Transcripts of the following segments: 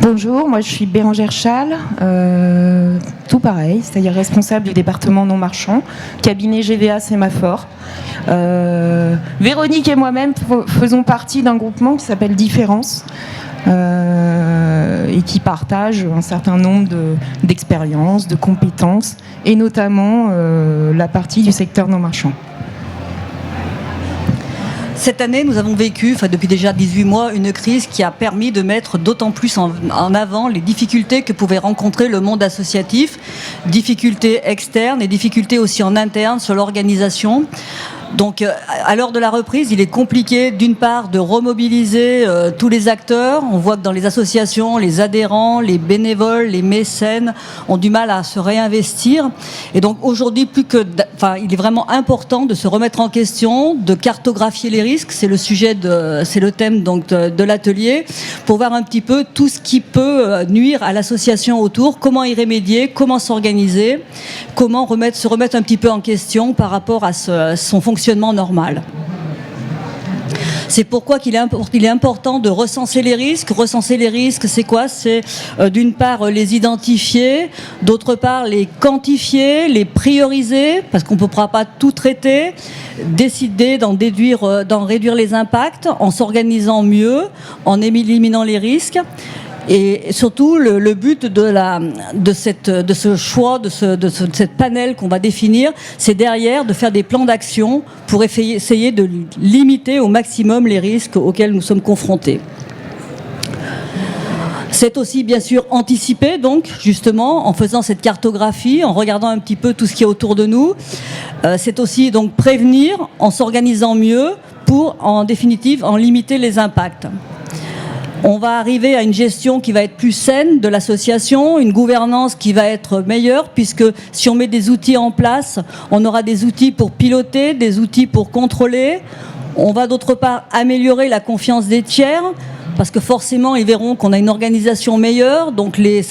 Bonjour, moi je suis Bérangère Chal, tout pareil, c'est-à-dire responsable du département non marchand, cabinet GVA Sémaphore. Véronique et moi-même faisons partie d'un groupement qui s'appelle Différence et qui partage un certain nombre d'expériences, de compétences et notamment la partie du secteur non marchand. Cette année, nous avons vécu, depuis déjà 18 mois, une crise qui a permis de mettre d'autant plus en avant les difficultés que pouvait rencontrer le monde associatif, difficultés externes et difficultés aussi en interne sur l'organisation. Donc, à l'heure de la reprise, il est compliqué, d'une part, de remobiliser tous les acteurs. On voit que dans les associations, les adhérents, les bénévoles, les mécènes ont du mal à se réinvestir. Et donc, aujourd'hui, il est vraiment important de se remettre en question, de cartographier les risques. C'est le thème donc de l'atelier, pour voir un petit peu tout ce qui peut nuire à l'association autour, comment y remédier, comment s'organiser, comment se remettre un petit peu en question par rapport à son fonctionnement normal. C'est pourquoi il est important de recenser les risques. Recenser les risques, c'est quoi? C'est d'une part les identifier, d'autre part les quantifier, les prioriser, parce qu'on ne pourra pas tout traiter, décider d'en réduire les impacts en s'organisant mieux, en éliminant les risques. Et surtout, le but de ce choix, de cette panel qu'on va définir, c'est derrière de faire des plans d'action pour essayer de limiter au maximum les risques auxquels nous sommes confrontés. C'est aussi bien sûr anticiper, donc justement en faisant cette cartographie, en regardant un petit peu tout ce qui est autour de nous. C'est aussi donc prévenir en s'organisant mieux pour en définitive en limiter les impacts. On va arriver à une gestion qui va être plus saine de l'association, une gouvernance qui va être meilleure, puisque si on met des outils en place, on aura des outils pour piloter, des outils pour contrôler. On va d'autre part améliorer la confiance des tiers, parce que forcément, ils verront qu'on a une organisation meilleure. Donc les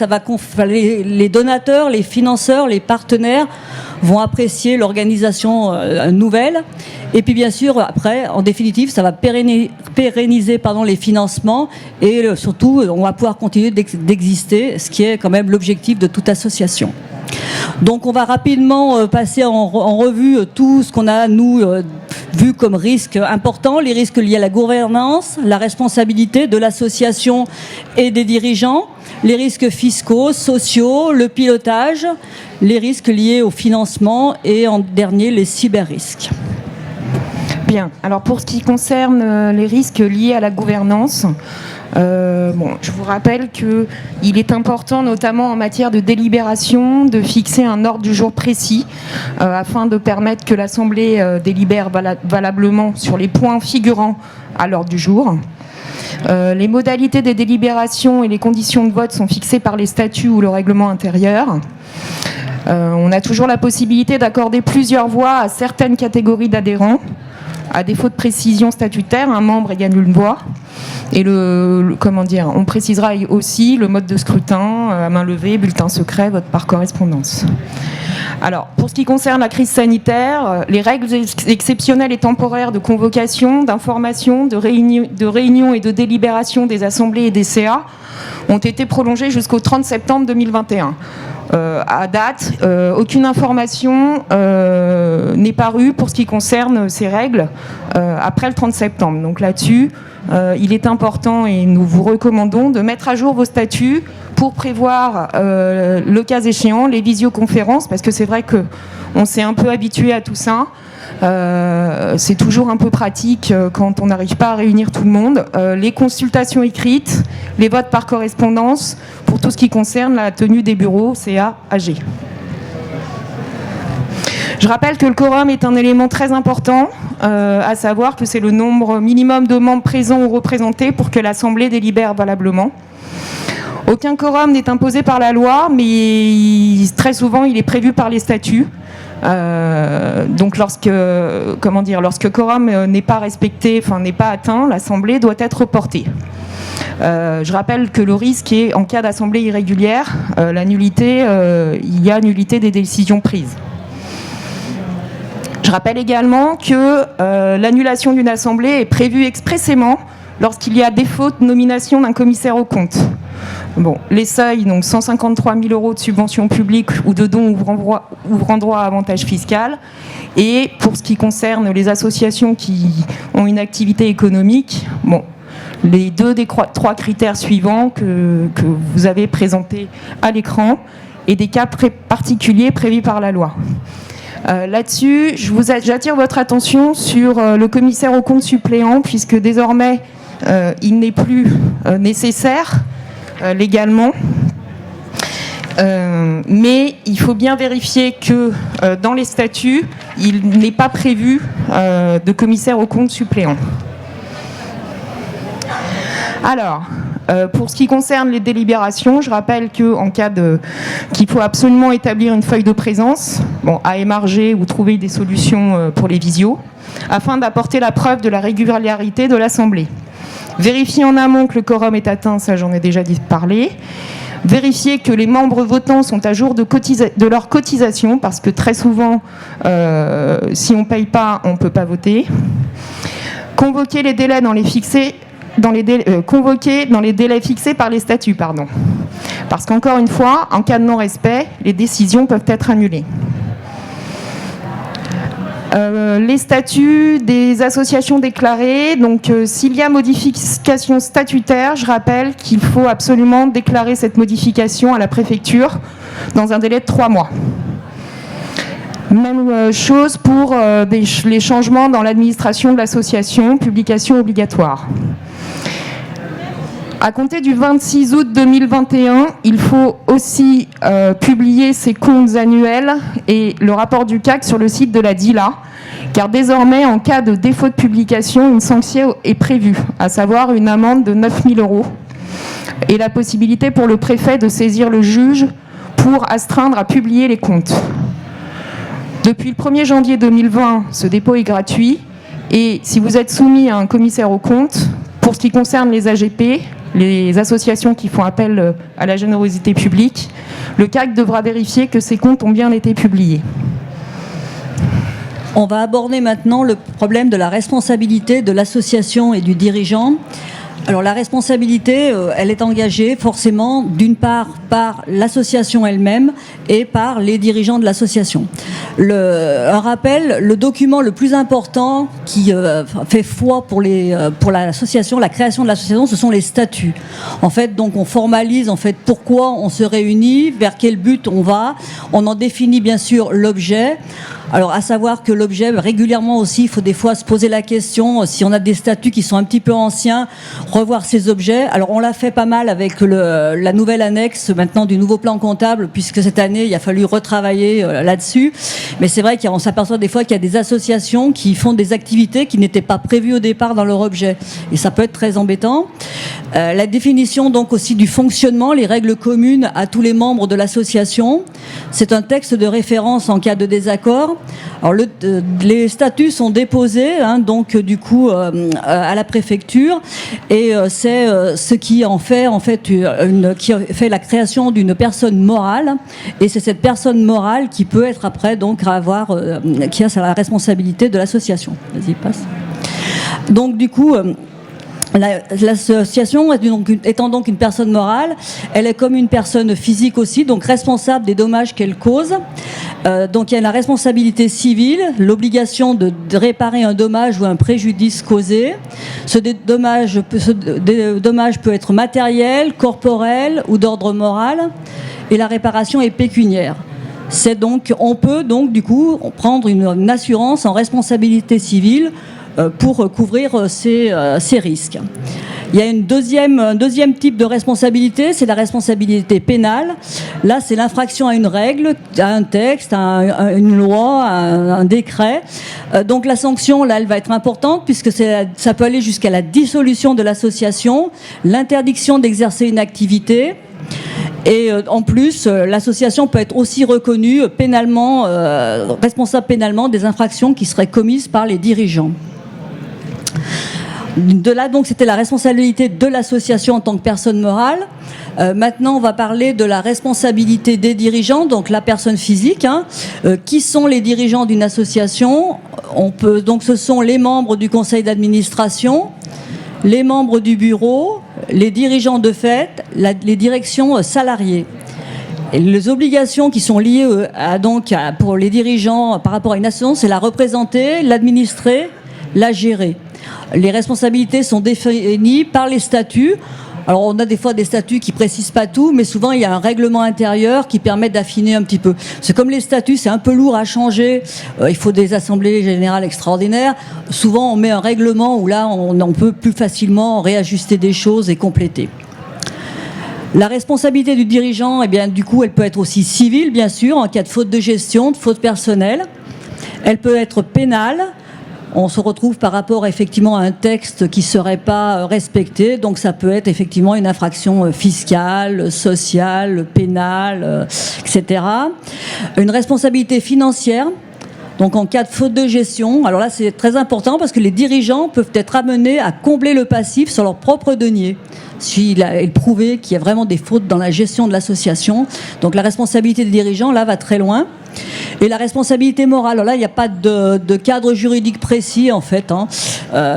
donateurs, les financeurs, les partenaires vont apprécier l'organisation nouvelle. Et puis bien sûr, après, en définitive, ça va pérenniser les financements et surtout, on va pouvoir continuer d'exister, ce qui est quand même l'objectif de toute association. Donc on va rapidement passer en revue tout ce qu'on a, nous, vu comme risques importants, les risques liés à la gouvernance, la responsabilité de l'association et des dirigeants, les risques fiscaux, sociaux, le pilotage, les risques liés au financement et en dernier, les cyber-risques. Bien, alors pour ce qui concerne les risques liés à la gouvernance, je vous rappelle qu'il est important, notamment en matière de délibération, de fixer un ordre du jour précis afin de permettre que l'Assemblée délibère valablement sur les points figurant à l'ordre du jour. Les modalités des délibérations et les conditions de vote sont fixées par les statuts ou le règlement intérieur. On a toujours la possibilité d'accorder plusieurs voix à certaines catégories d'adhérents. À défaut de précision statutaire, un membre égale une voix. Et on précisera aussi le mode de scrutin, à main levée, bulletin secret, vote par correspondance. Alors, pour ce qui concerne la crise sanitaire, les règles exceptionnelles et temporaires de convocation, d'information, de réunion et de délibération des assemblées et des CA ont été prolongées jusqu'au 30 septembre 2021. À date, aucune information n'est parue pour ce qui concerne ces règles après le 30 septembre. Donc là-dessus, il est important et nous vous recommandons de mettre à jour vos statuts pour prévoir, le cas échéant, les visioconférences, parce que c'est vrai qu'on s'est un peu habitué à tout ça. C'est toujours un peu pratique quand on n'arrive pas à réunir tout le monde. Les consultations écrites, les votes par correspondance pour tout ce qui concerne la tenue des bureaux CA-AG. Je rappelle que le quorum est un élément très important, à savoir que c'est le nombre minimum de membres présents ou représentés pour que l'Assemblée délibère valablement. Aucun quorum n'est imposé par la loi, mais très souvent il est prévu par les statuts. Donc lorsque quorum n'est pas respecté, n'est pas atteint, l'Assemblée doit être reportée. Je rappelle que le risque est, en cas d'assemblée irrégulière, la nullité, il y a nullité des décisions prises. Je rappelle également que l'annulation d'une assemblée est prévue expressément lorsqu'il y a défaut de nomination d'un commissaire aux comptes. Bon, les seuils, donc 153 000 € de subventions publiques ou de dons ouvrant droit à avantage fiscal. Et pour ce qui concerne les associations qui ont une activité économique, bon, les deux des trois critères suivants que vous avez présentés à l'écran et des cas particuliers prévus par la loi. Là-dessus, j'attire votre attention sur le commissaire aux comptes suppléant, puisque désormais, il n'est plus nécessaire légalement. Mais il faut bien vérifier que dans les statuts, il n'est pas prévu de commissaire aux comptes suppléant. Alors, pour ce qui concerne les délibérations, je rappelle qu'il faut absolument établir une feuille de présence, bon, à émarger ou trouver des solutions pour les visios, afin d'apporter la preuve de la régularité de l'Assemblée. Vérifier en amont que le quorum est atteint, ça j'en ai déjà parlé. Vérifier que les membres votants sont à jour de leur cotisation, parce que très souvent, si on ne paye pas, on ne peut pas voter. Convoquer les délais convoqués dans les délais fixés par les statuts, parce qu'encore une fois, en cas de non-respect, les décisions peuvent être annulées. Les statuts des associations déclarées, donc s'il y a modification statutaire, je rappelle qu'il faut absolument déclarer cette modification à la préfecture dans un délai de 3 mois. Même chose pour les changements dans l'administration de l'association, publication obligatoire. À compter du 26 août 2021, il faut aussi publier ses comptes annuels et le rapport du CAC sur le site de la DILA, car désormais, en cas de défaut de publication, une sanction est prévue, à savoir une amende de 9 000 € et la possibilité pour le préfet de saisir le juge pour astreindre à publier les comptes. Depuis le 1er janvier 2020, ce dépôt est gratuit et si vous êtes soumis à un commissaire aux comptes, pour ce qui concerne les AGP, les associations qui font appel à la générosité publique, le CAC devra vérifier que ces comptes ont bien été publiés. On va aborder maintenant le problème de la responsabilité de l'association et du dirigeant. Alors la responsabilité, elle est engagée forcément d'une part par l'association elle-même et par les dirigeants de l'association. Un rappel, le document le plus important qui fait foi pour l'association, la création de l'association, ce sont les statuts. En fait, donc on formalise en fait pourquoi on se réunit, vers quel but on va. On en définit bien sûr l'objet. Alors, à savoir que l'objet, régulièrement aussi, il faut des fois se poser la question, si on a des statuts qui sont un petit peu anciens, revoir ces objets. Alors, on l'a fait pas mal avec la nouvelle annexe maintenant du nouveau plan comptable, puisque cette année, il a fallu retravailler là-dessus. Mais c'est vrai qu'on s'aperçoit des fois qu'il y a des associations qui font des activités qui n'étaient pas prévues au départ dans leur objet. Et ça peut être très embêtant. La définition donc aussi du fonctionnement, les règles communes à tous les membres de l'association. C'est un texte de référence en cas de désaccord. Alors les statuts sont déposés donc du coup à la préfecture et c'est ce qui en fait qui fait la création d'une personne morale et c'est cette personne morale qui peut être après donc qui a la responsabilité de l'association. Vas-y, passe. Donc du coup l'association étant donc une personne morale, elle est comme une personne physique aussi, donc responsable des dommages qu'elle cause. Donc il y a la responsabilité civile, l'obligation de réparer un dommage ou un préjudice causé. Ce dommage peut être matériel, corporel ou d'ordre moral, et la réparation est pécuniaire. On peut donc du coup prendre une assurance en responsabilité civile pour couvrir ces risques. Il y a un deuxième type de responsabilité, c'est la responsabilité pénale. Là, c'est l'infraction à une règle, à un texte, à une loi, à un décret. Donc la sanction, là, elle va être importante puisque ça peut aller jusqu'à la dissolution de l'association, l'interdiction d'exercer une activité. Et en plus, l'association peut être aussi reconnue pénalement, responsable pénalement des infractions qui seraient commises par les dirigeants. De là, donc, c'était la responsabilité de l'association en tant que personne morale. Maintenant, on va parler de la responsabilité des dirigeants, donc la personne physique. Qui sont les dirigeants d'une association ? Donc, ce sont les membres du conseil d'administration, les membres du bureau, les dirigeants de fait, les directions salariées. Et les obligations qui sont liées pour les dirigeants par rapport à une association, c'est la représenter, l'administrer, la gérer. Les responsabilités sont définies par les statuts. Alors on a des fois des statuts qui précisent pas tout, mais souvent il y a un règlement intérieur qui permet d'affiner un petit peu. C'est comme les statuts, c'est un peu lourd à changer. Il faut des assemblées générales extraordinaires. Souvent on met un règlement où là on peut plus facilement réajuster des choses et compléter. La responsabilité du dirigeant, eh bien, du coup, elle peut être aussi civile, bien sûr, en cas de faute de gestion, de faute personnelle. Elle peut être pénale. On se retrouve par rapport effectivement à un texte qui ne serait pas respecté. Donc ça peut être effectivement une infraction fiscale, sociale, pénale, etc. Une responsabilité financière. Donc en cas de faute de gestion, alors là c'est très important parce que les dirigeants peuvent être amenés à combler le passif sur leur propre denier. S'il est prouvé qu'il y a vraiment des fautes dans la gestion de l'association. Donc la responsabilité des dirigeants, là, va très loin. Et la responsabilité morale, alors là, il n'y a pas de cadre juridique précis, en fait.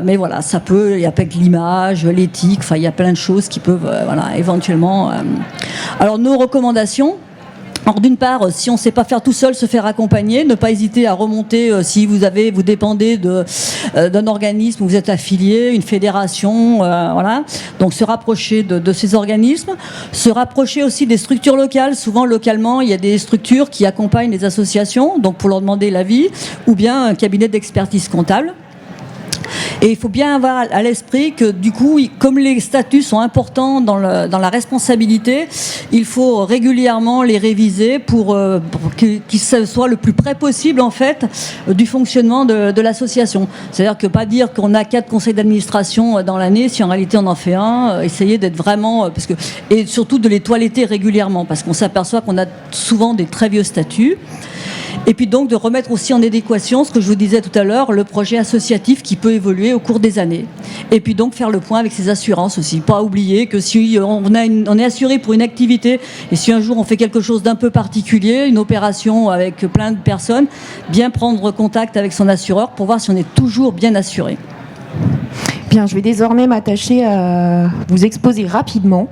Mais voilà, ça peut, il y a pas que l'image, l'éthique, enfin, il y a plein de choses qui peuvent, éventuellement... Alors, nos recommandations... Alors d'une part, si on ne sait pas faire tout seul, se faire accompagner, ne pas hésiter à remonter si vous dépendez d'un organisme où vous êtes affilié, une fédération, voilà. Donc se rapprocher de ces organismes, se rapprocher aussi des structures locales. Souvent localement, il y a des structures qui accompagnent les associations, donc pour leur demander l'avis, ou bien un cabinet d'expertise comptable. Et il faut bien avoir à l'esprit que du coup, comme les statuts sont importants dans la responsabilité, il faut régulièrement les réviser pour qu'ils soient le plus près possible en fait du fonctionnement de l'association. C'est-à-dire que pas dire qu'on a 4 conseils d'administration dans l'année, si en réalité on en fait un, essayer d'être vraiment et surtout de les toiletter régulièrement parce qu'on s'aperçoit qu'on a souvent des très vieux statuts. Et puis donc de remettre aussi en adéquation, ce que je vous disais tout à l'heure, le projet associatif qui peut évoluer au cours des années. Et puis donc faire le point avec ses assurances aussi. Pas oublier que si on est assuré pour une activité et si un jour on fait quelque chose d'un peu particulier, une opération avec plein de personnes, bien prendre contact avec son assureur pour voir si on est toujours bien assuré. Bien, je vais désormais m'attacher à vous exposer rapidement,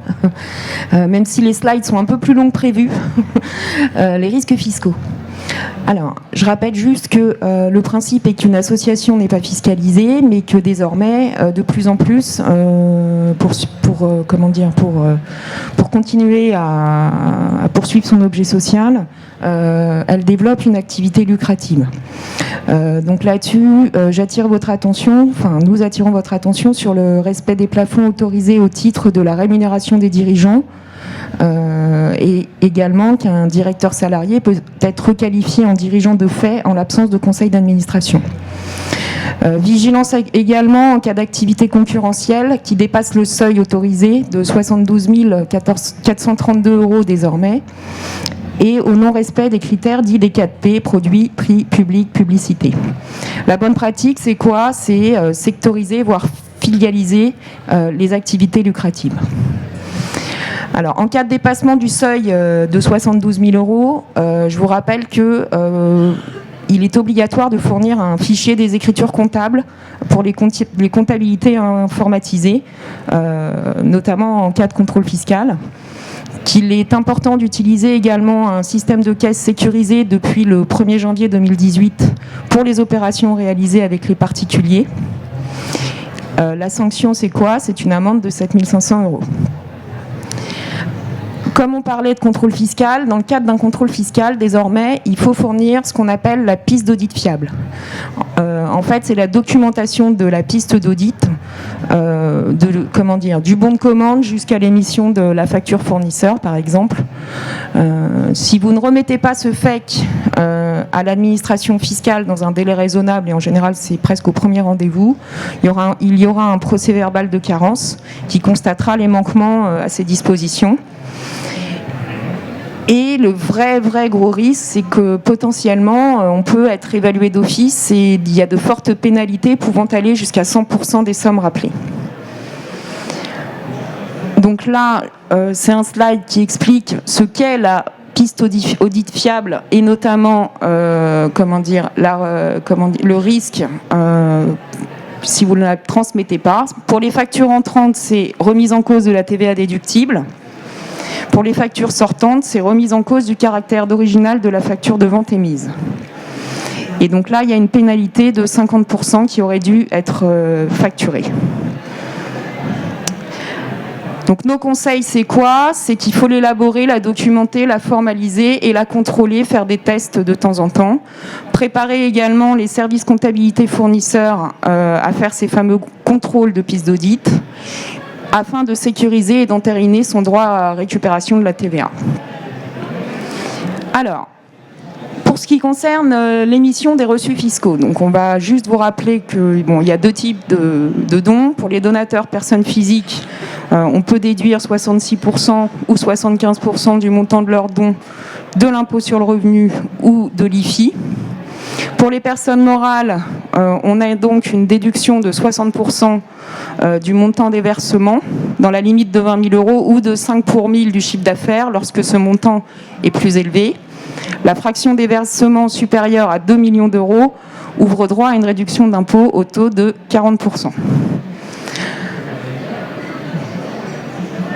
même si les slides sont un peu plus longs que prévu, les risques fiscaux. Alors, je rappelle juste que le principe est qu'une association n'est pas fiscalisée, mais que désormais, de plus en plus, pour continuer à poursuivre son objet social, elle développe une activité lucrative. Donc là-dessus, j'attire votre attention, enfin nous attirons votre attention sur le respect des plafonds autorisés au titre de la rémunération des dirigeants. Et également qu'un directeur salarié peut être requalifié en dirigeant de fait en l'absence de conseil d'administration. Vigilance également en cas d'activité concurrentielle qui dépasse le seuil autorisé de 72 432 € désormais et au non-respect des critères dits des 4P, produits, prix, public, publicité. La bonne pratique, c'est quoi ? C'est sectoriser, voire filialiser les activités lucratives. Alors, en cas de dépassement du seuil de 72 000 €, je vous rappelle que il est obligatoire de fournir un fichier des écritures comptables pour les comptabilités informatisées, notamment en cas de contrôle fiscal. Qu'il est important d'utiliser également un système de caisse sécurisé depuis le 1er janvier 2018 pour les opérations réalisées avec les particuliers. La sanction, c'est quoi ? C'est une amende de 7 500 €. Comme on parlait de contrôle fiscal, dans le cadre d'un contrôle fiscal, désormais, il faut fournir ce qu'on appelle la piste d'audit fiable. En fait, c'est la documentation de la piste d'audit, du bon de commande jusqu'à l'émission de la facture fournisseur, par exemple. Si vous ne remettez pas ce FEC à l'administration fiscale dans un délai raisonnable, et en général, c'est presque au premier rendez-vous, il y aura un procès-verbal de carence qui constatera les manquements à ces dispositions. Et le vrai gros risque, c'est que potentiellement, on peut être évalué d'office et il y a de fortes pénalités pouvant aller jusqu'à 100% des sommes rappelées. Donc là, c'est un slide qui explique ce qu'est la piste audit fiable et notamment le risque si vous ne la transmettez pas. Pour les factures entrantes, c'est remise en cause de la TVA déductible. Pour les factures sortantes, c'est remise en cause du caractère d'original de la facture de vente émise. Et donc là, il y a une pénalité de 50% qui aurait dû être facturée. Donc nos conseils, c'est quoi? C'est qu'il faut l'élaborer, la documenter, la formaliser et la contrôler, faire des tests de temps en temps. Préparer également les services comptabilité fournisseurs à faire ces fameux contrôles de piste d'audit afin de sécuriser et d'entériner son droit à récupération de la TVA. Alors, pour ce qui concerne l'émission des reçus fiscaux, donc on va juste vous rappeler que il y a deux types de dons. Pour les donateurs personnes physiques, on peut déduire 66% ou 75% du montant de leur don de l'impôt sur le revenu ou de l'IFI. Pour les personnes morales, on a donc une déduction de 60% du montant des versements dans la limite de 20 000 € ou de 5 pour 1000 du chiffre d'affaires lorsque ce montant est plus élevé. La fraction des versements supérieure à 2 millions d'euros ouvre droit à une réduction d'impôt au taux de 40%.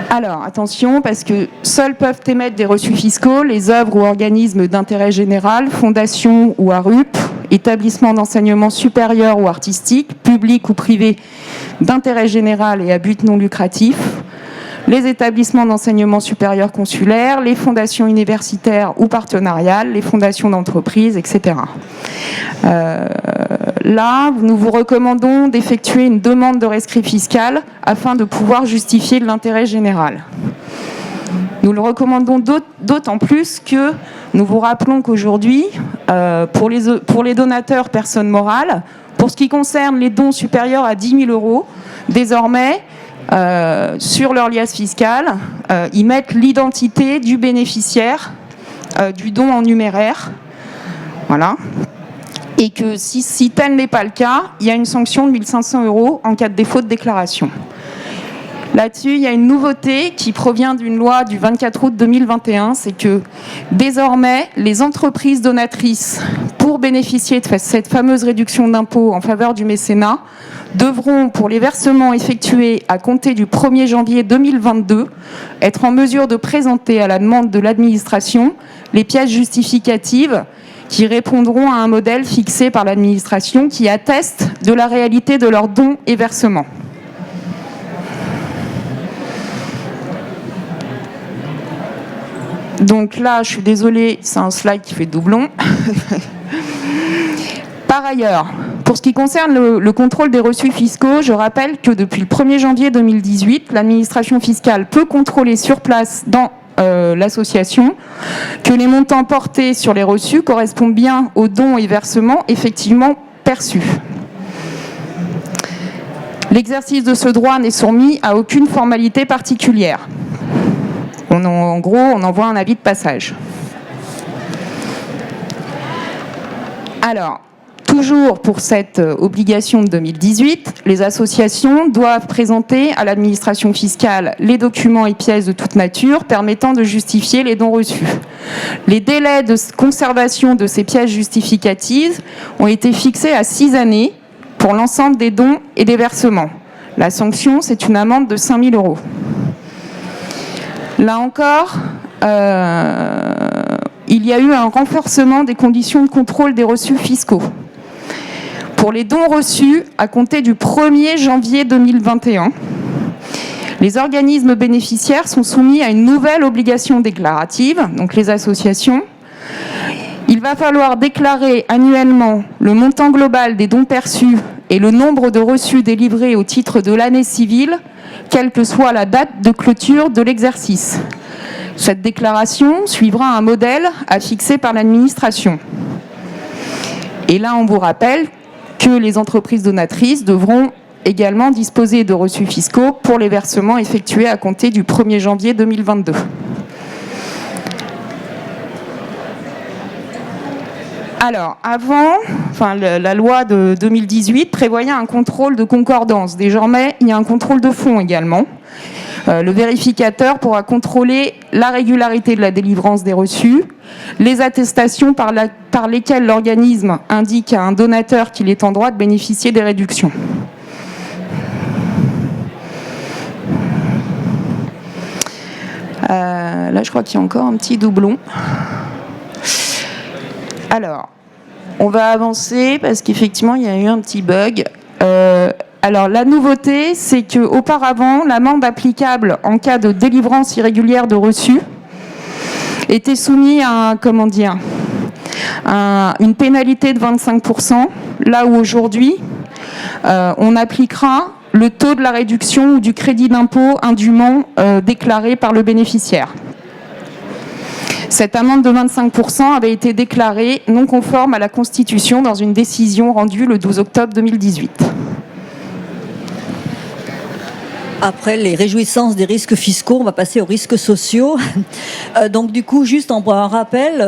Alors, attention, parce que seuls peuvent émettre des reçus fiscaux les œuvres ou organismes d'intérêt général, fondations ou ARUP, établissements d'enseignement supérieur ou artistique, publics ou privés d'intérêt général et à but non lucratif, les établissements d'enseignement supérieur consulaire, les fondations universitaires ou partenariales, les fondations d'entreprise, etc. Là, nous vous recommandons d'effectuer une demande de rescrit fiscal afin de pouvoir justifier de l'intérêt général. Nous le recommandons d'autant plus que nous vous rappelons qu'aujourd'hui, pour les donateurs personnes morales, pour ce qui concerne les dons supérieurs à 10 000 €, désormais, sur leur liasse fiscale, ils mettent l'identité du bénéficiaire du don en numéraire. Voilà. Et que si tel n'est pas le cas, il y a une sanction de 1 500 € en cas de défaut de déclaration. Là-dessus, il y a une nouveauté qui provient d'une loi du 24 août 2021, c'est que désormais, les entreprises donatrices, pour bénéficier de cette fameuse réduction d'impôt en faveur du mécénat, devront, pour les versements effectués à compter du 1er janvier 2022, être en mesure de présenter à la demande de l'administration les pièces justificatives qui répondront à un modèle fixé par l'administration qui atteste de la réalité de leurs dons et versements. Donc là, je suis désolée, c'est un slide qui fait doublon. Par ailleurs, pour ce qui concerne le contrôle des reçus fiscaux, je rappelle que depuis le 1er janvier 2018, l'administration fiscale peut contrôler sur place dans l'association que les montants portés sur les reçus correspondent bien aux dons et versements effectivement perçus. L'exercice de ce droit n'est soumis à aucune formalité particulière. En gros, on envoie un avis de passage. Alors, toujours pour cette obligation de 2018, les associations doivent présenter à l'administration fiscale les documents et pièces de toute nature permettant de justifier les dons reçus. Les délais de conservation de ces pièces justificatives ont été fixés à 6 années pour l'ensemble des dons et des versements. La sanction, c'est une amende de 5 000 €. Là encore, il y a eu un renforcement des conditions de contrôle des reçus fiscaux. Pour les dons reçus à compter du 1er janvier 2021, les organismes bénéficiaires sont soumis à une nouvelle obligation déclarative, donc les associations. Il va falloir déclarer annuellement le montant global des dons perçus et le nombre de reçus délivrés au titre de l'année civile, quelle que soit la date de clôture de l'exercice. Cette déclaration suivra un modèle à fixer par l'administration. Et là, on vous rappelle que les entreprises donatrices devront également disposer de reçus fiscaux pour les versements effectués à compter du 1er janvier 2022. Alors, la loi de 2018 prévoyait un contrôle de concordance. Désormais, il y a un contrôle de fond également. Le vérificateur pourra contrôler la régularité de la délivrance des reçus, les attestations par lesquelles l'organisme indique à un donateur qu'il est en droit de bénéficier des réductions. Là, je crois qu'il y a encore un petit doublon. Alors, on va avancer parce qu'effectivement, il y a eu un petit bug. Alors, la nouveauté, c'est qu'auparavant, l'amende applicable en cas de délivrance irrégulière de reçu était soumise à, une pénalité de 25%, là où aujourd'hui, on appliquera le taux de la réduction ou du crédit d'impôt indûment déclaré par le bénéficiaire. Cette amende de 25% avait été déclarée non conforme à la Constitution dans une décision rendue le 12 octobre 2018. Après les réjouissances des risques fiscaux, on va passer aux risques sociaux. Donc du coup, juste en rappel,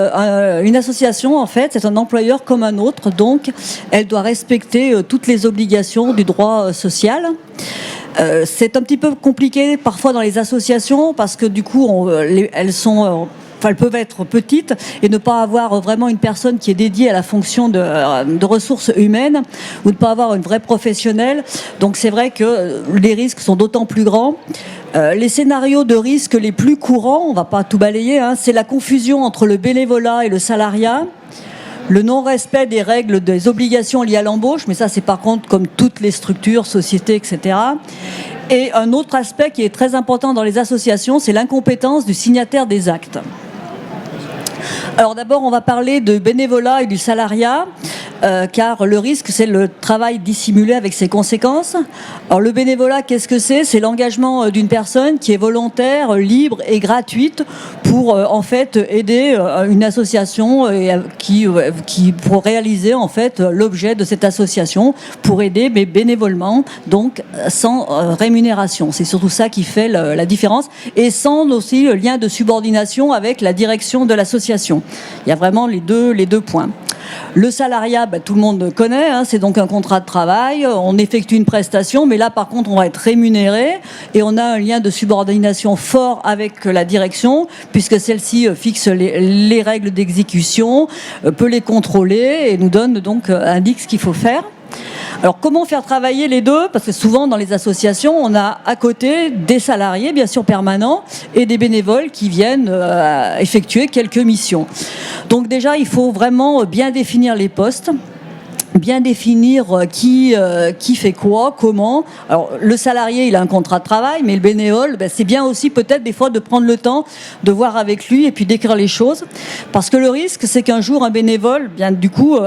une association, en fait, c'est un employeur comme un autre, donc elle doit respecter toutes les obligations du droit social. C'est un petit peu compliqué parfois dans les associations parce que du coup, elles peuvent être petites et ne pas avoir vraiment une personne qui est dédiée à la fonction de ressources humaines ou ne pas avoir une vraie professionnelle. Donc c'est vrai que les risques sont d'autant plus grands. Les scénarios de risque les plus courants, on ne va pas tout balayer, c'est la confusion entre le bénévolat et le salariat, le non-respect des règles, des obligations liées à l'embauche, mais ça c'est par contre comme toutes les structures, sociétés, etc. Et un autre aspect qui est très important dans les associations, c'est l'incompétence du signataire des actes. Alors d'abord, on va parler de bénévolat et du salariat, car le risque, c'est le travail dissimulé avec ses conséquences. Alors le bénévolat, qu'est-ce que c'est ? C'est l'engagement d'une personne qui est volontaire, libre et gratuite pour en fait aider une association qui pour réaliser en fait l'objet de cette association, pour aider mais bénévolement, donc sans rémunération. C'est surtout ça qui fait la différence, et sans aussi le lien de subordination avec la direction de l'association. Il y a vraiment les deux points. Le salariat, tout le monde connaît, c'est donc un contrat de travail, on effectue une prestation, mais là par contre on va être rémunéré et on a un lien de subordination fort avec la direction, puisque celle-ci fixe les règles d'exécution, peut les contrôler et nous donne donc indique ce qu'il faut faire. Alors comment faire travailler les deux ? Parce que souvent dans les associations, on a à côté des salariés, bien sûr permanents, et des bénévoles qui viennent effectuer quelques missions. Donc déjà, il faut vraiment bien définir les postes, bien définir qui fait quoi, comment. Alors le salarié, il a un contrat de travail, mais le bénévole, c'est bien aussi peut-être des fois de prendre le temps de voir avec lui et puis d'écrire les choses, parce que le risque, c'est qu'un jour un bénévole, du coup,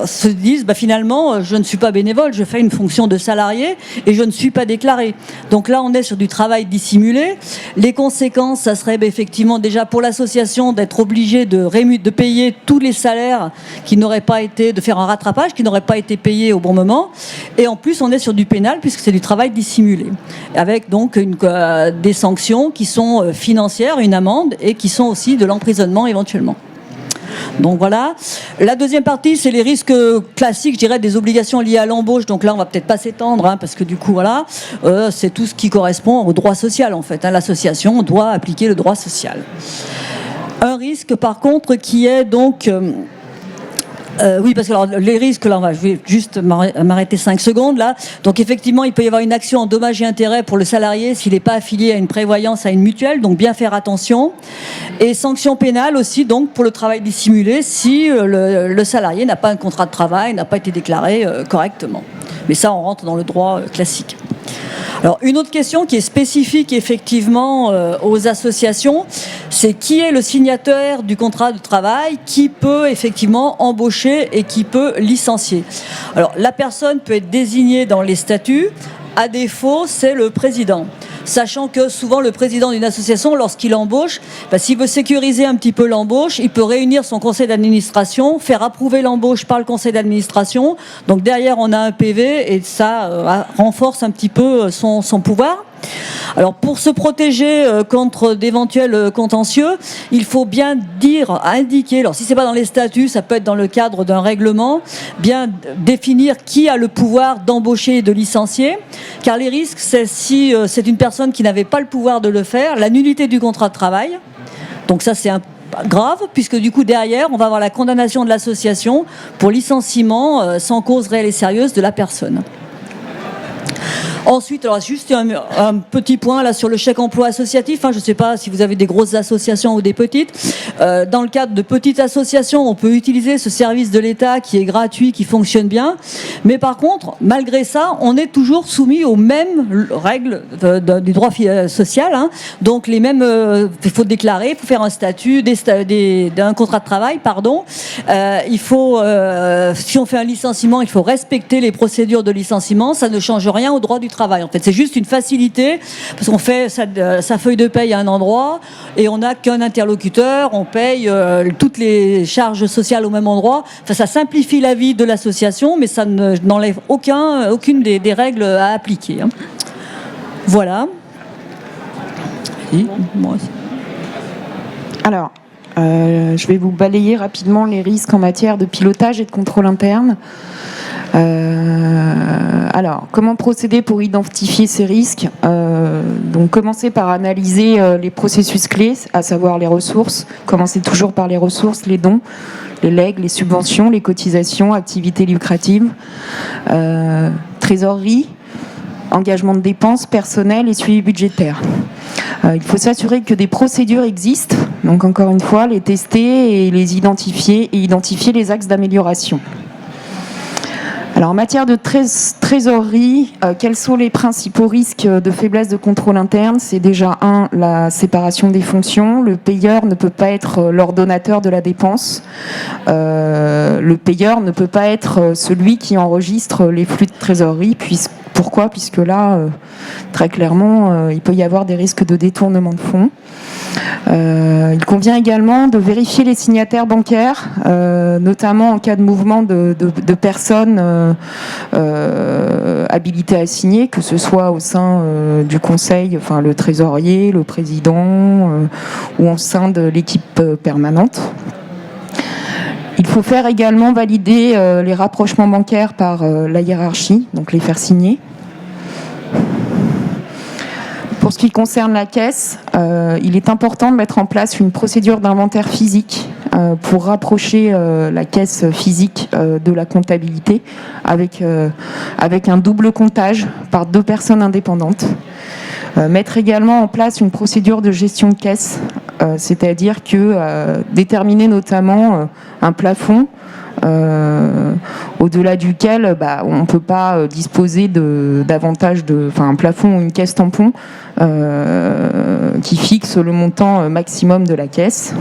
se dise finalement, je ne suis pas bénévole, je fais une fonction de salarié et je ne suis pas déclaré. Donc là, on est sur du travail dissimulé. Les conséquences, ça serait effectivement déjà pour l'association d'être obligé de payer tous les salaires qui n'auraient pas été, de faire un rattrapage qui n'auraient pas été payés au bon moment, et en plus on est sur du pénal puisque c'est du travail dissimulé, avec donc des sanctions qui sont financières, une amende, et qui sont aussi de l'emprisonnement éventuellement. Donc voilà. La deuxième partie, c'est les risques classiques, je dirais, des obligations liées à l'embauche. Donc là, on va peut-être pas s'étendre, parce que du coup, voilà, c'est tout ce qui correspond au droit social, en fait. L'association doit appliquer le droit social. Un risque, par contre, qui est donc... oui, parce que alors, les risques, là, je vais juste m'arrêter 5 secondes, là. Donc, effectivement, il peut y avoir une action en dommages et intérêts pour le salarié s'il n'est pas affilié à une prévoyance, à une mutuelle, donc bien faire attention. Et sanctions pénales aussi, donc, pour le travail dissimulé, si le salarié n'a pas un contrat de travail, n'a pas été déclaré correctement. Mais ça, on rentre dans le droit classique. Alors, une autre question qui est spécifique effectivement aux associations, c'est qui est le signataire du contrat de travail, qui peut effectivement embaucher et qui peut licencier. Alors, la personne peut être désignée dans les statuts, à défaut, c'est le président. Sachant que souvent le président d'une association, lorsqu'il embauche, s'il veut sécuriser un petit peu l'embauche, il peut réunir son conseil d'administration, faire approuver l'embauche par le conseil d'administration. Donc derrière, on a un PV et ça renforce un petit peu son pouvoir. Alors pour se protéger contre d'éventuels contentieux, il faut bien indiquer, alors si c'est pas dans les statuts, ça peut être dans le cadre d'un règlement, bien définir qui a le pouvoir d'embaucher et de licencier, car les risques, c'est si c'est une personne qui n'avait pas le pouvoir de le faire, la nullité du contrat de travail, donc ça c'est grave, puisque du coup derrière on va avoir la condamnation de l'association pour licenciement sans cause réelle et sérieuse de la personne. Ensuite, alors juste un petit point là sur le chèque emploi associatif. Je ne sais pas si vous avez des grosses associations ou des petites. Dans le cadre de petites associations, on peut utiliser ce service de l'État qui est gratuit, qui fonctionne bien. Mais par contre, malgré ça, on est toujours soumis aux mêmes règles du droit social. Donc les mêmes, il faut déclarer, il faut faire un statut, un contrat de travail, pardon. Il faut, si on fait un licenciement, il faut respecter les procédures de licenciement. Ça ne change rien au droit du travail. En fait, c'est juste une facilité parce qu'on fait sa feuille de paye à un endroit et on n'a qu'un interlocuteur. On paye toutes les charges sociales au même endroit. Enfin, ça simplifie la vie de l'association, mais ça n'enlève aucune des règles à appliquer. Voilà. Alors, je vais vous balayer rapidement les risques en matière de pilotage et de contrôle interne. Alors, comment procéder pour identifier ces risques ? Donc, commencer par analyser les processus clés, à savoir les ressources. Commencer toujours par les ressources, les dons, les legs, les subventions, les cotisations, activités lucratives, trésorerie, engagement de dépenses, personnel et suivi budgétaire. Il faut s'assurer que des procédures existent, donc encore une fois, les tester et les identifier les axes d'amélioration. Alors en matière de trésorerie, quels sont les principaux risques de faiblesse de contrôle interne ? C'est déjà la séparation des fonctions. Le payeur ne peut pas être l'ordonnateur de la dépense. Le payeur ne peut pas être celui qui enregistre les flux de trésorerie. Pourquoi ? Puisque là, très clairement, il peut y avoir des risques de détournement de fonds. Il convient également de vérifier les signataires bancaires, notamment en cas de mouvement de personnes habilitées à signer, que ce soit au sein du conseil, enfin le trésorier, le président, ou au sein de l'équipe permanente. Il faut faire également valider les rapprochements bancaires par la hiérarchie, donc les faire signer. Pour ce qui concerne la caisse, il est important de mettre en place une procédure d'inventaire physique pour rapprocher la caisse physique de la comptabilité avec un double comptage par 2 personnes indépendantes. Mettre également en place une procédure de gestion de caisse, c'est-à-dire que déterminer notamment un plafond au-delà duquel on ne peut pas disposer davantage un plafond ou une caisse tampon qui fixe le montant maximum de la caisse.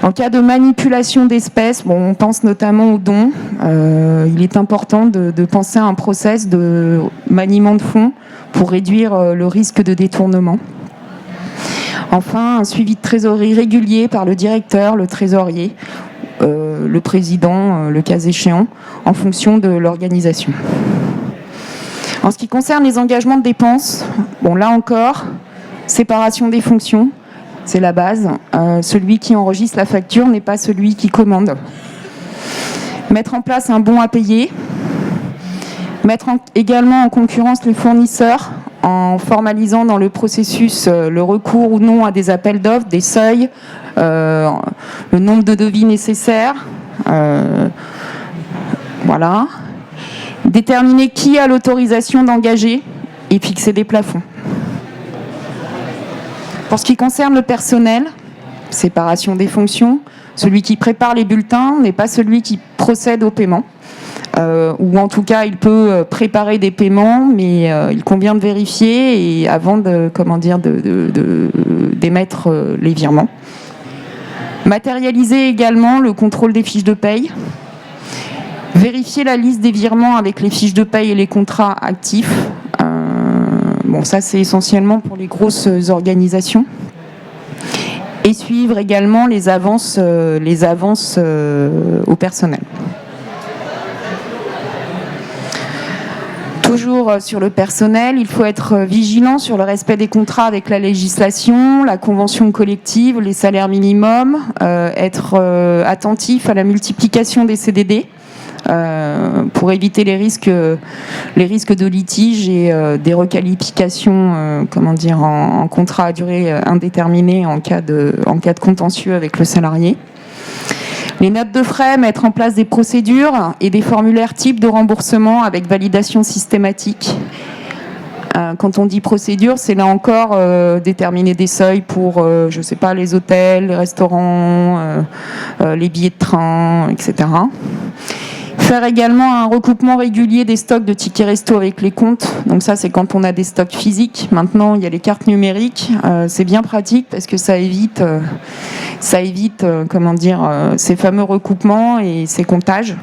En cas de manipulation d'espèces, on pense notamment aux dons. Il est important de penser à un process de maniement de fonds pour réduire le risque de détournement. Enfin, un suivi de trésorerie régulier par le directeur, le trésorier, le président, le cas échéant, en fonction de l'organisation. En ce qui concerne les engagements de dépenses, là encore, séparation des fonctions, c'est la base. Celui qui enregistre la facture n'est pas celui qui commande. Mettre en place un bon à payer. Mettre également en concurrence les fournisseurs en formalisant dans le processus le recours ou non à des appels d'offres, des seuils, le nombre de devis nécessaires. Voilà. Déterminer qui a l'autorisation d'engager et fixer des plafonds. Pour ce qui concerne le personnel, séparation des fonctions, celui qui prépare les bulletins n'est pas celui qui procède au paiement. Ou en tout cas, il peut préparer des paiements, mais il convient de vérifier avant d'émettre les virements. Matérialiser également le contrôle des fiches de paye. Vérifier la liste des virements avec les fiches de paye et les contrats actifs. Ça c'est essentiellement pour les grosses organisations. Et suivre également les avances au personnel. Toujours sur le personnel, il faut être vigilant sur le respect des contrats avec la législation, la convention collective, les salaires minimums, être attentif à la multiplication des CDD pour éviter les risques de litige et des requalifications en contrat à durée indéterminée en cas de contentieux avec le salarié. Les notes de frais, mettre en place des procédures et des formulaires types de remboursement avec validation systématique. Quand on dit procédure, c'est là encore déterminer des seuils pour, je ne sais pas, les hôtels, les restaurants, les billets de train, etc. Faire également un recoupement régulier des stocks de tickets resto avec les comptes. Donc ça, c'est quand on a des stocks physiques. Maintenant, il y a les cartes numériques. C'est bien pratique parce que ça évite ces fameux recoupements et ces comptages.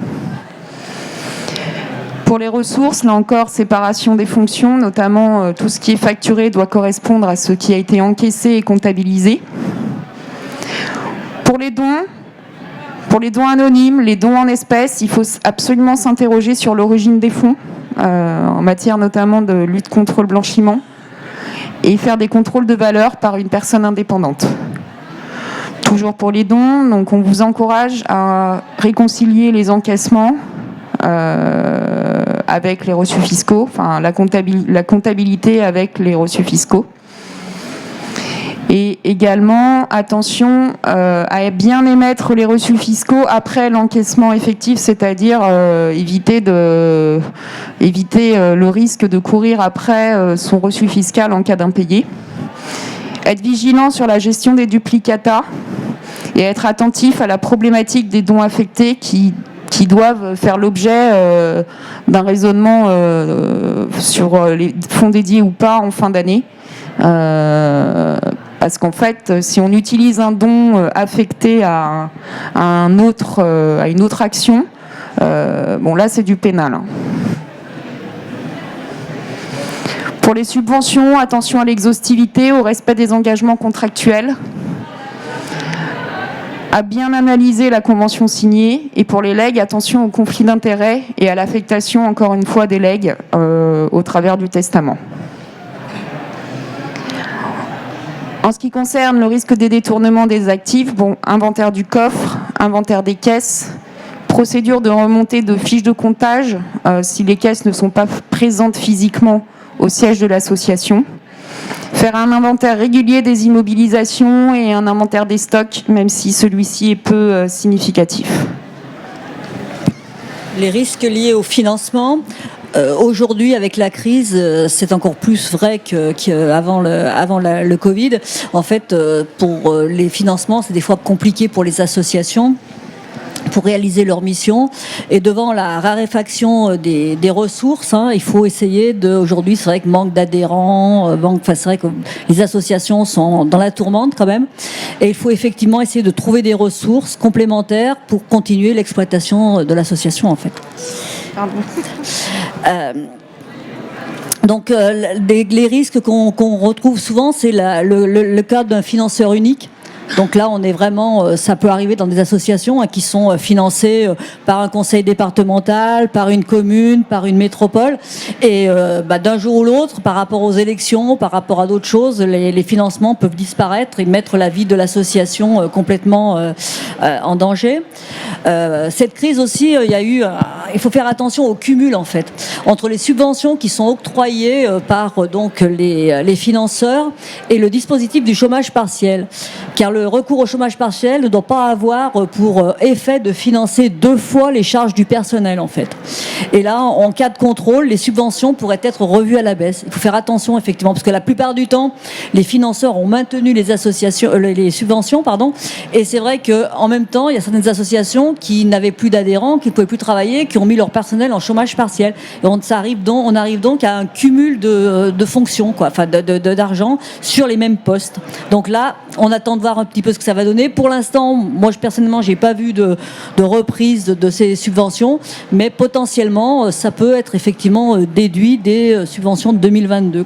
Pour les ressources, là encore, séparation des fonctions, notamment tout ce qui est facturé doit correspondre à ce qui a été encaissé et comptabilisé. Pour les dons anonymes, les dons en espèces, il faut absolument s'interroger sur l'origine des fonds, en matière notamment de lutte contre le blanchiment, et faire des contrôles de valeur par une personne indépendante. Toujours pour les dons, donc on vous encourage à réconcilier les encaissements avec les reçus fiscaux, enfin la comptabilité avec les reçus fiscaux. Et également, attention à bien émettre les reçus fiscaux après l'encaissement effectif, c'est-à-dire éviter le risque de courir après son reçu fiscal en cas d'impayé. Être vigilant sur la gestion des duplicata et être attentif à la problématique des dons affectés qui doivent faire l'objet d'un raisonnement sur les fonds dédiés ou pas en fin d'année. Parce qu'en fait, si on utilise un don affecté à une autre action, là c'est du pénal. Pour les subventions, attention à l'exhaustivité, au respect des engagements contractuels, à bien analyser la convention signée, et pour les legs, attention au conflit d'intérêts et à l'affectation, encore une fois, des legs au travers du testament. En ce qui concerne le risque des détournements des actifs, inventaire du coffre, inventaire des caisses, procédure de remontée de fiches de comptage si les caisses ne sont pas présentes physiquement au siège de l'association. Faire un inventaire régulier des immobilisations et un inventaire des stocks, même si celui-ci est peu significatif. Les risques liés au financement. Aujourd'hui, avec la crise, c'est encore plus vrai qu'avant le Covid. En fait, pour les financements, c'est des fois compliqué pour les associations pour réaliser leur mission. Et devant la raréfaction des ressources, il faut essayer aujourd'hui, c'est vrai que manque d'adhérents, c'est vrai que les associations sont dans la tourmente quand même. Et il faut effectivement essayer de trouver des ressources complémentaires pour continuer l'exploitation de l'association, en fait. Pardon. Donc les risques qu'on retrouve souvent, c'est le cas d'un financeur unique. Donc là, on est vraiment, ça peut arriver dans des associations qui sont financées par un conseil départemental, par une commune, par une métropole. Et d'un jour ou l'autre, par rapport aux élections, par rapport à d'autres choses, les financements peuvent disparaître et mettre la vie de l'association complètement en danger. Cette crise aussi, il faut faire attention au cumul en fait entre les subventions qui sont octroyées par les financeurs et le dispositif du chômage partiel, car le recours au chômage partiel ne doit pas avoir pour effet de financer 2 fois les charges du personnel en fait. Et là, en cas de contrôle, les subventions pourraient être revues à la baisse. Il faut faire attention effectivement, parce que la plupart du temps, les financeurs ont maintenu les subventions, et c'est vrai qu'en même temps, il y a certaines associations qui n'avaient plus d'adhérents, qui ne pouvaient plus travailler, qui ont mis leur personnel en chômage partiel. Et on arrive donc à un cumul de fonctions, d'argent sur les mêmes postes. Donc là, on attend de voir un petit peu ce que ça va donner. Pour l'instant, moi personnellement, j'ai pas vu de reprise de ces subventions, mais potentiellement, ça peut être effectivement déduit des subventions de 2022,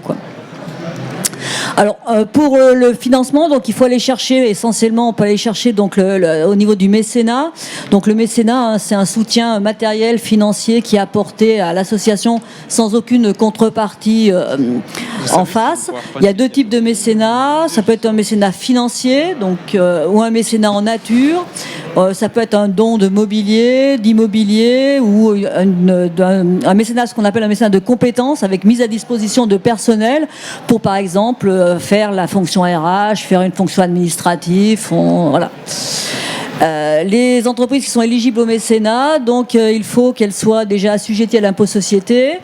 Alors, pour le financement, donc il faut aller chercher essentiellement, on peut aller chercher donc au niveau du mécénat. Donc le mécénat, c'est un soutien matériel, financier qui est apporté à l'association sans aucune contrepartie en face. Il y a 2 types de mécénat. Ça peut être un mécénat financier, ou un mécénat en nature. Ça peut être un don de mobilier, d'immobilier, ou un mécénat, ce qu'on appelle un mécénat de compétences, avec mise à disposition de personnel pour, par exemple, faire la fonction RH, faire une fonction administrative, voilà. Les entreprises qui sont éligibles au mécénat, donc il faut qu'elles soient déjà assujetties à l'impôt société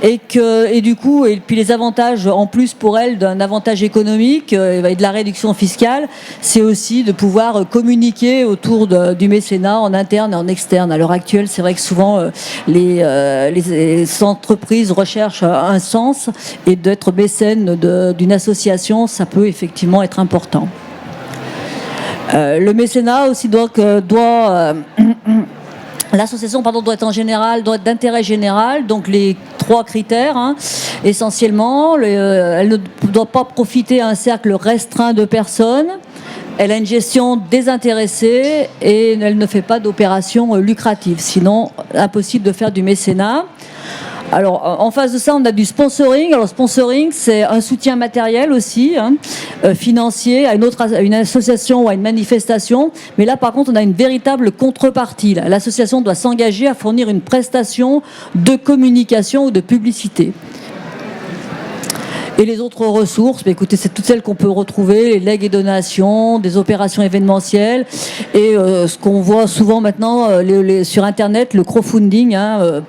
et puis les avantages en plus pour elles d'un avantage économique et de la réduction fiscale, c'est aussi de pouvoir communiquer autour du mécénat en interne et en externe. À l'heure actuelle, c'est vrai que souvent les entreprises recherchent un sens et d'être mécène d'une association, ça peut effectivement être important. Le mécénat aussi l'association doit être d'intérêt général, donc les 3 critères, essentiellement. Elle ne doit pas profiter à un cercle restreint de personnes. Elle a une gestion désintéressée et elle ne fait pas d'opérations lucratives. Sinon, impossible de faire du mécénat. Alors, en face de ça, on a du sponsoring. Alors, sponsoring, c'est un soutien matériel aussi, financier, à une association ou à une manifestation. Mais là, par contre, on a une véritable contrepartie. L'association doit s'engager à fournir une prestation de communication ou de publicité. Et les autres ressources, écoutez, c'est toutes celles qu'on peut retrouver, les legs et donations, des opérations événementielles, et ce qu'on voit souvent maintenant sur Internet, le crowdfunding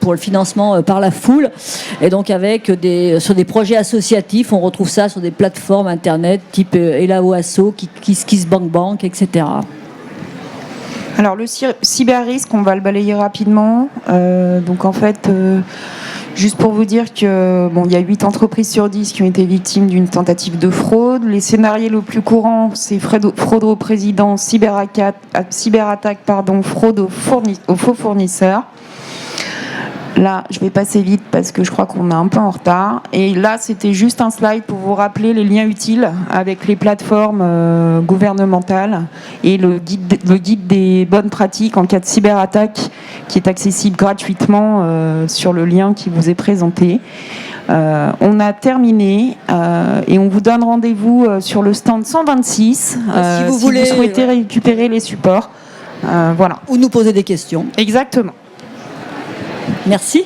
pour le financement par la foule. Et donc sur des projets associatifs, on retrouve ça sur des plateformes Internet type Elao Asso, KissKissBankBank, etc. Alors le cyber-risque, on va le balayer rapidement. Donc en fait, juste pour vous dire que il y a 8 entreprises sur 10 qui ont été victimes d'une tentative de fraude. Les scénarios les plus courants, c'est fraude au président, cyberattaque, fraude aux faux fournisseurs. Là, je vais passer vite parce que je crois qu'on est un peu en retard. Et là, c'était juste un slide pour vous rappeler les liens utiles avec les plateformes gouvernementales et le guide des bonnes pratiques en cas de cyberattaque qui est accessible gratuitement sur le lien qui vous est présenté. On a terminé et on vous donne rendez-vous sur le stand 126 si vous souhaitez récupérer les supports. Voilà. Ou nous poser des questions. Exactement. Merci.